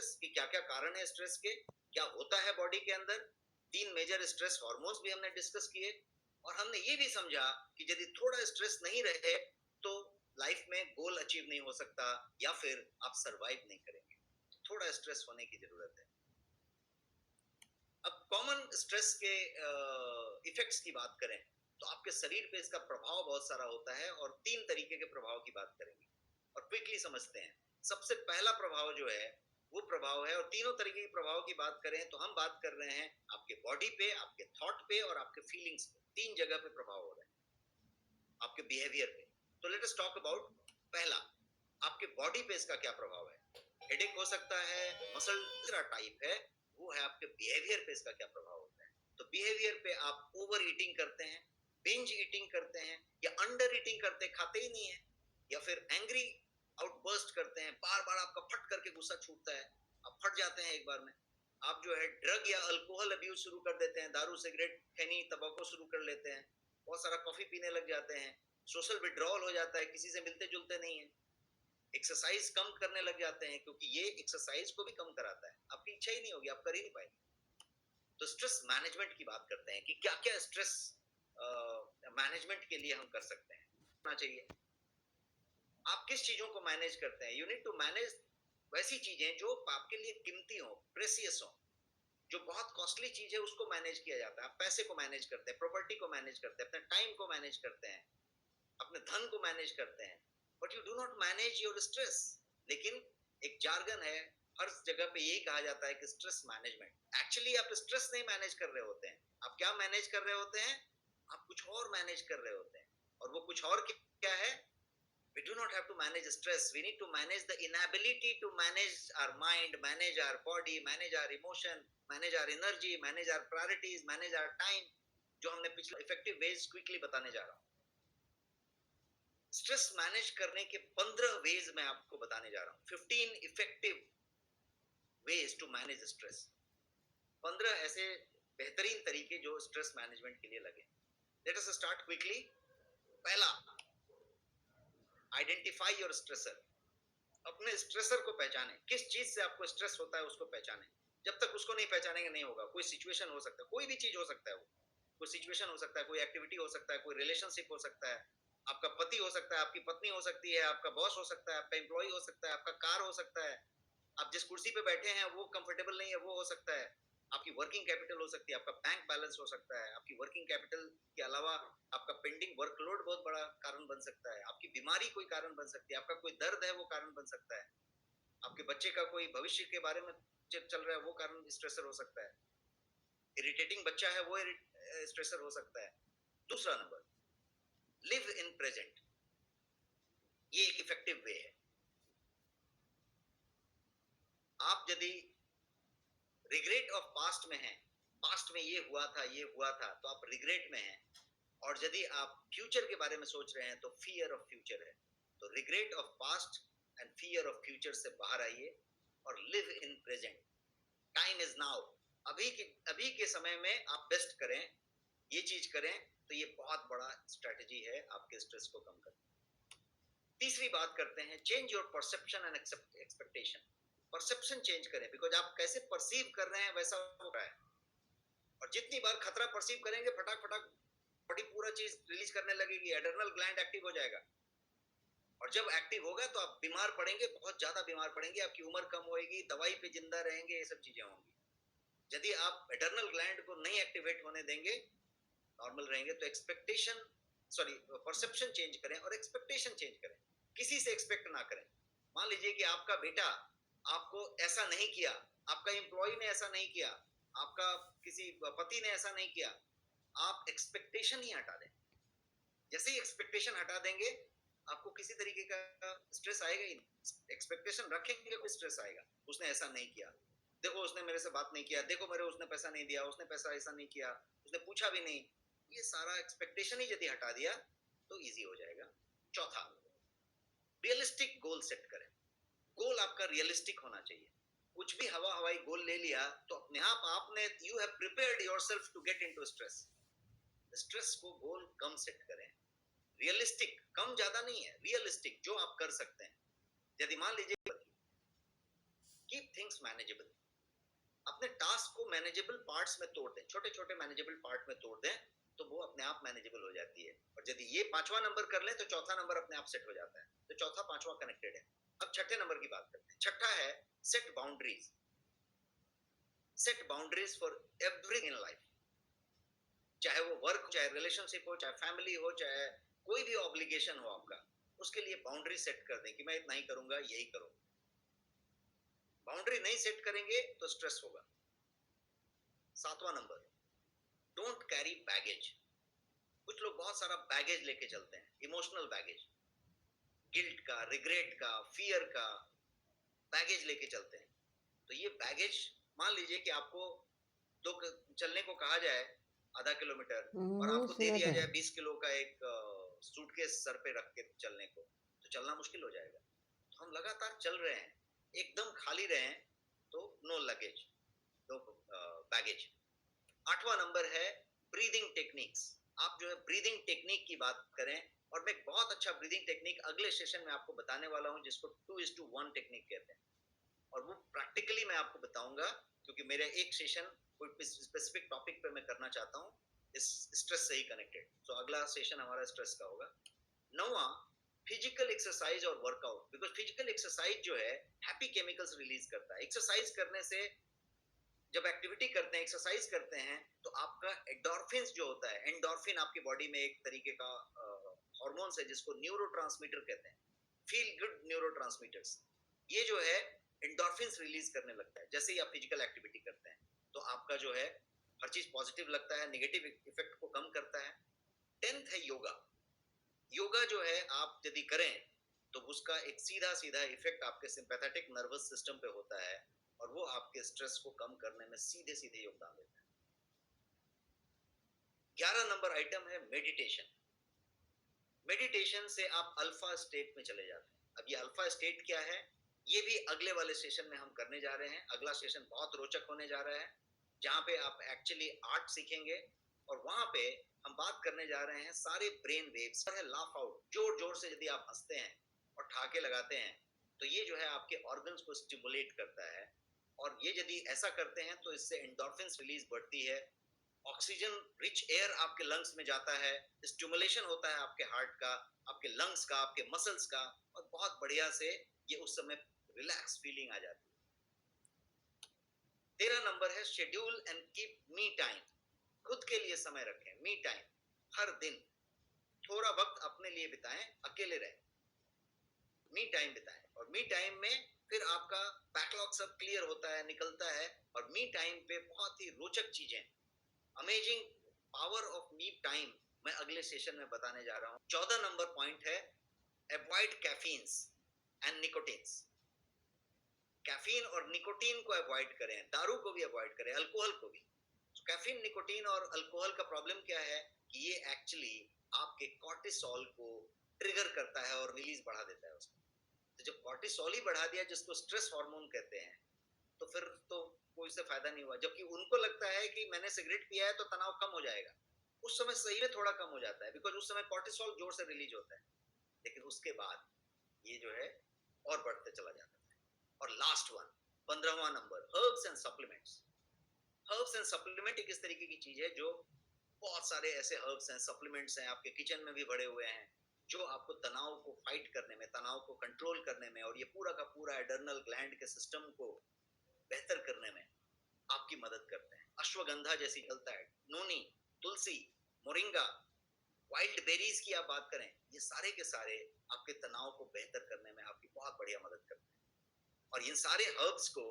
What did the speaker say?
Stress कि क्या क्या कारण है स्ट्रेस के, क्या होता है बॉडी के अंदर, 3 मेजर स्ट्रेस हार्मोन्स भी हमने डिस्कस किए, और हमने ये भी समझा कि यदि थोड़ा स्ट्रेस नहीं रहे तो लाइफ में गोल अचीव नहीं हो सकता या फिर आप सरवाइव नहीं करेंगे। थोड़ा स्ट्रेस होने की जरूरत है। अब कॉमन स्ट्रेस के इफेक्ट्स की बात करें तो आपके शरीर पे इसका प्रभाव बहुत सारा होता है, और 3 तरीके के प्रभाव की बात करेंगे और क्विकली समझते हैं। सबसे पहला प्रभाव जो है वो प्रभाव है, और तीनों तरीके के प्रभाव की बात करें तो हम बात कर रहे हैं आपके बॉडी पे, आपके थॉट पे और आपके फीलिंग्स पे। 3 जगह पे प्रभाव हो रहा है आपके बिहेवियर पे। तो लेट अस टॉक अबाउट पहला, आपके बॉडी पे इसका क्या प्रभाव है। हेडेक हो सकता है, मसल टाइप है, वो है आपके बिहेवियर पे इसका क्या प्रभाव होता है। तो बिहेवियर पे आप ओवर ईटिंग करते हैं, बिंज ईटिंग करते हैं, या अंडर ईटिंग करते हैं, खाते ही नहीं है, या फिर एंग्री आउटबर्स्ट करते हैं, बार बार आपका फट करके गुस्सा छूटता है, आप फट जाते हैं एक बार में। आप जो है ड्रग या अल्कोहल अब्यूज शुरू कर देते हैं, दारू सिगरेट खैनी तंबाकू शुरू कर लेते हैं, बहुत सारा कॉफी पीने लग जाते हैं, सोशल विड्रॉल हो जाता है, किसी से मिलते जुलते नहीं है, एक्सरसाइज कम करने लग जाते हैं, क्योंकि ये एक्सरसाइज को भी कम कराता है, आपकी इच्छा ही नहीं होगी, आप कर ही नहीं पाएंगे। तो स्ट्रेस मैनेजमेंट की बात करते हैं कि क्या क्या स्ट्रेस मैनेजमेंट के लिए हम कर सकते हैं, होना चाहिए। आप किस चीजों को मैनेज करते हैं। यू नीड टू मैनेज वैसी चीजें जो आपके लिए कीमती हो, प्रेसियस हो, जो बहुत कॉस्टली चीज है उसको मैनेज किया जाता है। आप पैसे को मैनेज करते हैं, प्रॉपर्टी को मैनेज करते हैं, अपने टाइम को मैनेज करते हैं, अपने धन को मैनेज करते हैं, but you do not manage your stress. लेकिन एक जार्गन है, हर जगह पे यही कहा जाता है कि स्ट्रेस मैनेजमेंट। एक्चुअली आप स्ट्रेस नहीं मैनेज कर रहे होते हैं, आप क्या मैनेज कर रहे होते हैं, आप कुछ और मैनेज कर रहे होते हैं। और वो कुछ और क्या है। We do not have to manage stress. We need to manage the inability to manage our mind, manage our body, manage our emotion, manage our energy, manage our priorities, manage our time, जो हमने पिछले effective ways quickly बताने जा रहा हूं। Stress manage करने के 15 veg मैं आपको बताने जा रहा हूं। 15 effective ways to manage stress. 15 ऐसे बेहतरीन तरीके जो स्ट्रेस मैनेजमेंट के लिए लगे। Let us start quickly. पहला, आइडेंटिफाई योर स्ट्रेसर। अपने स्ट्रेसर को पहचाने, किस चीज से आपको स्ट्रेस होता है उसको पहचाने। जब तक उसको नहीं पहचानेंगे नहीं होगा। कोई सिचुएशन हो सकता है, कोई भी चीज हो सकता है, वो कोई सिचुएशन हो सकता है, कोई एक्टिविटी हो सकता है, कोई रिलेशनशिप हो सकता है, आपका पति हो सकता है, आपकी पत्नी हो सकती है, आपका बॉस हो सकता है, आपका एम्प्लॉय हो सकता है, आपका कार हो सकता है, आप जिस कुर्सी पे बैठे हैं वो कंफर्टेबल नहीं है वो हो सकता है, आपकी वर्किंग कैपिटल हो सकती है, आपका बैंक बैलेंस हो सकता है, आपकी वर्किंग कैपिटल के अलावा आपका पेंडिंग वर्कलोड बहुत बड़ा कारण बन सकता है, आपकी बीमारी कोई कारण बन सकती है, आपका कोई दर्द है वो कारण बन सकता है, आपके बच्चे का कोई भविष्य के बारे में चल रहा है वो कारण स्ट्रेसर हो सकता है, इरिटेटिंग बच्चा है वो स्ट्रेसर हो सकता है। दूसरा नंबर, लिव इन प्रेजेंट। ये एक इफेक्टिव वे है। आप यदि रिग्रेट ऑफ पास्ट में हैं, पास्ट में ये हुआ था तो आप रिग्रेट में हैं, और यदि आप फ्यूचर के बारे में सोच रहे हैं तो फियर ऑफ फ्यूचर है। तो regret of past and fear of future से बाहर आइए और live in present. Time is now. अभी के समय में आप बेस्ट करें, ये चीज करें, तो ये बहुत बड़ा स्ट्रेटजी है आपके स्ट्रेस को कम करने। तीसरी बात करते हैं, change your perception and expectation. Perception change करें, बिकॉज आप कैसे परसीव कर रहे हैं वैसा हो रहा है, और जितनी बार खतरा परसीव करेंगे फटाक फटाक बॉडी पूरा चीज रिलीज करने लगेगी, एड्रेनल ग्लैंड एक्टिव हो जाएगा, और जब एक्टिव होगा तो आप बीमार पड़ेंगे, बहुत ज्यादा बीमार पड़ेंगे, आपकी उम्र कम होएगी, दवाई पे जिंदा रहेंगे, ये सब चीजें होंगी। यदि आप एड्रेनल ग्लैंड को नहीं एक्टिवेट होने देंगे, नॉर्मल रहेंगे, तो परसेप्शन चेंज करें और एक्सपेक्टेशन चेंज करें। किसी से एक्सपेक्ट ना करें। मान लीजिए कि आपका बेटा आपको ऐसा नहीं किया, आपका एम्प्लॉय ने ऐसा नहीं किया, आपका किसी पति ने ऐसा नहीं किया, आप एक्सपेक्टेशन ही हटा दें। जैसे ही एक्सपेक्टेशन हटा देंगे आपको किसी तरीके का स्ट्रेस आएगा ही नहीं। एक्सपेक्टेशन रखेंगे कोई स्ट्रेस आएगा, उसने ऐसा नहीं किया, देखो उसने मेरे से बात नहीं किया, देखो मेरे उसने पैसा नहीं दिया, उसने पैसा ऐसा नहीं किया, उसने पूछा भी नहीं। ये सारा एक्सपेक्टेशन ही यदि हटा दिया तो इजी हो जाएगा। चौथा, रियलिस्टिक गोल सेट करें। गोल आपका रियलिस्टिक होना चाहिए। कुछ भी हवा हवाई गोल ले लिया तो अपने आप आपने you have prepared yourself to get into stress. Stress को गोल कम सेट करें, रियलिस्टिक, कम ज्यादा नहीं है, रियलिस्टिक जो आप कर सकते हैं। यदि मान लीजिए कीप थिंग्स मैनेजेबल। अपने टास्क को मैनेजेबल पार्ट्स में तोड़ दें, छोटे छोटे मैनेजेबल पार्ट में तोड़ दें, तो वो अपने आप मैनेजेबल हो जाती है। और यदि ये पांचवा नंबर कर लें तो चौथा नंबर अपने आप सेट हो जाता है। तो चौथा पांचवा कनेक्टेड है। अब छठे नंबर की बात करते हैं। छठा है set boundaries. Set boundaries for everything in life, चाहे वो वर्क, चाहे रिलेशनशिप हो, चाहे फैमिली हो, चाहे कोई भी ऑब्लिगेशन हो आपका, उसके लिए बाउंड्री सेट कर दें कि मैं इतना ही करूंगा, यही करूंगा। बाउंड्री नहीं सेट करेंगे तो स्ट्रेस होगा। सातवां नंबर, डोंट कैरी बैगेज। कुछ लोग बहुत सारा बैगेज लेके चलते हैं, इमोशनल बैगेज, गिल्ट का, रिग्रेट का, फियर का बैगेज लेके चलते हैं। तो ये बैगेज, मान लीजिए कि आपको दो चलने को कहा जाए आधा किलोमीटर और आपको दे दिया जाए 20 किलो का एक सूटकेस सर पे रख के चलने को, तो चलना मुश्किल हो जाएगा। तो हम लगातार चल रहे हैं, एकदम खाली रहे हैं, तो नो लगेज, नो बैगेज। आठवां नंबर है ब्रीदिंग टेक्निक्स। आप जो है ब्रीदिंग टेक्निक की बात करें, और मैं एक बहुत अच्छा ब्रीदिंग टेक्निक अगले सेशन में आपको बताने वाला हूं, जिसको 2:1 टेक्निक कहते हैं। और वो प्रैक्टिकली मैं आपको बताऊंगा, क्योंकि मेरा एक सेशन कोई स्पेसिफिक टॉपिक पे मैं करना चाहता हूँ इस स्ट्रेस से ही कनेक्टेड। तो अगला सेशन हमारा स्ट्रेस का होगा। नौवां, फिजिकल एक्सरसाइज और वर्कआउट। बिकॉज फिजिकल एक्सरसाइज जो है हैप्पी केमिकल्स रिलीज करता है। एक्सरसाइज करने से, जब एक्टिविटी करते हैं, एक्सरसाइज करते हैं, तो आपका एंडोर्फिन जो होता है, एंडोर्फिन आपकी बॉडी में एक तरीके का हार्मोन्स है जिसको न्यूरोट्रांसमीटर कहते हैं, फील गुड न्यूरोट्रांसमीटर्स। ये जो है एंडोर्फिन रिलीज करने लगता है जैसे ही आप फिजिकल एक्टिविटी करते हैं। तो आपका जो है हर चीज पॉजिटिव लगता है, नेगेटिव इफेक्ट को कम करता है। 10th है योगा। योगा जो है आप यदि करें तो उसका एक सीधा सीधा इफेक्ट आपके सिंपैथेटिक नर्वस सिस्टम पे होता है, और वो आपके स्ट्रेस को कम करने में सीधे सीधे योगदान देता है। 11 नंबर आइटम है मेडिटेशन। मेडिटेशन से आप अल्फा स्टेट में चले जाते हैं। अब ये अल्फा स्टेट क्या है, ये भी अगले वाले सेशन में हम करने जा रहे हैं। अगला सेशन बहुत रोचक होने जा रहा है, जहां पे आप एक्चुअली आर्ट सीखेंगे, और वहां पे हम बात करने जा रहे हैं सारे ब्रेन वेव्स है। लाफ आउट, जोर जोर से यदि आप हंसते हैं और ठहाके लगाते हैं, तो ये जो है आपके ऑर्गन्स को स्टिमुलेट करता है। और ये यदि ऐसा करते हैं तो इससे एंडोर्फिन्स रिलीज बढ़ती है, ऑक्सीजन रिच एयर आपके लंग्स में जाता है, स्टिमुलेशन होता है आपके हार्ट का, आपके लंग्स का, आपके मसल्स का, और बहुत बढ़िया से ये उस समय रिलैक्स फीलिंग आ जाती है। 13 नंबर है schedule and keep me time. खुद के लिए समय रखें, मी टाइम। हर दिन थोड़ा वक्त अपने लिए बिताएं, अकेले रहें, मी टाइम बिताएं। और मी टाइम में फिर आपका बैकलॉग सब क्लियर होता है, निकलता है। और मी टाइम पे बहुत ही रोचक चीजें, amazing power of me time, मैं अगले सेशन में बताने जा रहा हूं। 14 नंबर पॉइंट है अवॉइड कैफीन्स एंड निकोटीन्स। कैफीन और निकोटीन को अवॉइड करें, दारू को भी अवॉइड करें, अल्कोहल को भी। तो कैफीन, निकोटीन और अल्कोहल का प्रॉब्लम क्या है कि ये एक्चुअली आपके कॉर्टिसोल को ट्रिगर करता है और रिलीज बढ़ा देता है उसको। तो जब कॉर्टिसोल ही बढ़ा दिया, जिसको स्ट्रेस हार्मोन कहते हैं, तो फिर तो कोई से फायदा नहीं हुआ। जबकि उनको लगता है कि मैंने सिगरेट पिया है तो तनाव कम हो जाएगा, उस समय सही में थोड़ा कम हो जाता है, बिकॉज उस समय कॉर्टिसोल जोर से रिलीज होता है। लेकिन उसके बाद ये जो है और बढ़ते चला जाता है। और लास्ट वन, 15वां number, herbs and supplements. Herbs and supplement एक इस तरीके की चीज है जो, बहुत सारे ऐसे हर्ब्स हैं, सप्लीमेंट्स हैं आपके किचन में भी भरे हुए हैं, जो आपको तनाव को फाइट करने में, तनाव को कंट्रोल करने में, और ये पूरा का पूरा एडर्नल ग्लैंड के सिस्टम को बेहतर करने में आपकी मदद करते हैं। अश्वगंधा जैसी चलता है, नोनी, तुलसी, मोरिंगा, वाइल्ड बेरीज की आप बात करें, ये सारे के सारे आपके तनाव को बेहतर करने में आपकी बहुत बढ़िया मदद करते हैं। और इन सारे हर्ब्स को